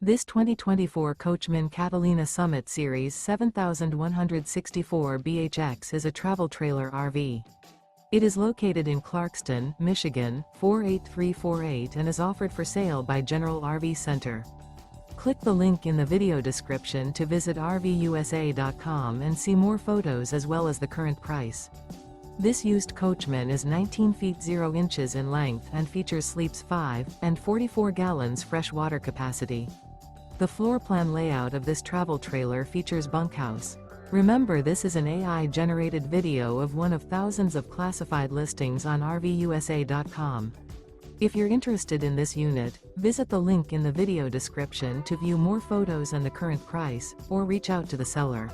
This 2024 Coachmen Catalina Summit Series 7164 BHX is a travel trailer RV. It is located in Clarkston, Michigan, 48348 and is offered for sale by General RV Center. Click the link in the video description to visit RVUSA.com and see more photos as well as the current price. This used Coachman is 19 feet 0 inches in length and features sleeps 5 and 44 gallons fresh water capacity. The floor plan layout of this travel trailer features bunkhouse. Remember, this is an AI-generated video of one of thousands of classified listings on RVUSA.com. If you're interested in this unit, visit the link in the video description to view more photos and the current price, or reach out to the seller.